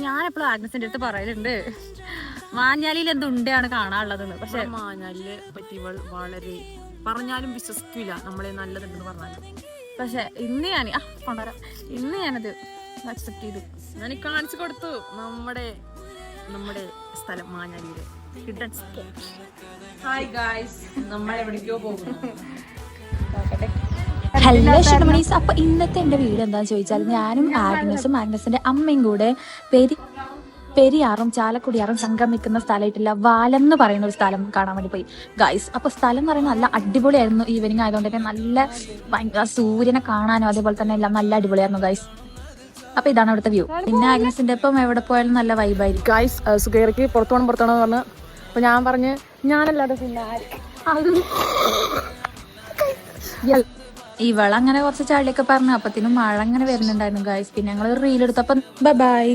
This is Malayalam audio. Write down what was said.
ഞാൻ എപ്പോഴും ആഗ്നസിന്റെ അടുത്ത് പറയലുണ്ട് മാഞ്ഞാലിയിൽ എന്തുണ്ടാണ് കാണാനുള്ളതെന്ന്. പക്ഷെ മാഞ്ഞാലിനെ പറ്റി വളരെ പറഞ്ഞാലും വിശ്വസിക്കില്ല നമ്മളെ നല്ലതുണ്ടെന്ന് പറഞ്ഞാലും. പക്ഷെ ഇന്ന് ഞാൻ ഇന്ന് ഞാനത് അക്സെപ്റ്റ് ചെയ്തു. ഞാൻ കാണിച്ചു കൊടുത്തു നമ്മുടെ സ്ഥലം മാഞ്ഞാലിയിലെ ഹിഡൻ സ്പോട്ട്. ഹായ് ഗായ്സ്, നമ്മൾ എവിടേക്കോ പോകുന്നു. ഹലോ ഷുഗമണീസ്. അപ്പൊ ഇന്നത്തെ എന്റെ വീട് എന്താന്ന് ചോദിച്ചാൽ ഞാനും ആഗ്നസിന്റെ അമ്മയും കൂടെ പെരിയാറും ചാലക്കുടിയാറും സംഗമിക്കുന്ന സ്ഥലമായിട്ടില്ല വാലം എന്ന് പറയുന്ന ഒരു സ്ഥലം കാണാൻ വേണ്ടി പോയി ഗൈസ്. അപ്പൊ സ്ഥലം എന്ന് പറയുന്നത് നല്ല അടിപൊളിയായിരുന്നു. ഈവനിങ് ആയതുകൊണ്ട് തന്നെ നല്ല സൂര്യനെ കാണാനും അതേപോലെ തന്നെ എല്ലാം നല്ല അടിപൊളിയായിരുന്നു ഗൈസ്. അപ്പൊ ഇതാണ് അവിടുത്തെ വ്യൂ. പിന്നെ ആഗ്നസിന്റെ ഒപ്പം എവിടെ പോയാലും നല്ല വൈബായിരിക്കും ഗൈസ്. സുഖേറയ്ക്ക് പുറത്തോണം പറഞ്ഞു. അപ്പൊ ഞാൻ പറഞ്ഞ് ഞാനല്ലാതെ ഇവളങ്ങനെ കുറച്ച് ചളിയൊക്കെ പറഞ്ഞു. അപ്പത്തിനും മഴ അങ്ങനെ വരുന്നുണ്ടായിരുന്നു ഗൈസ്. പിന്നെ ഞങ്ങൾ റീൽ എടുത്തപ്പം ബൈ.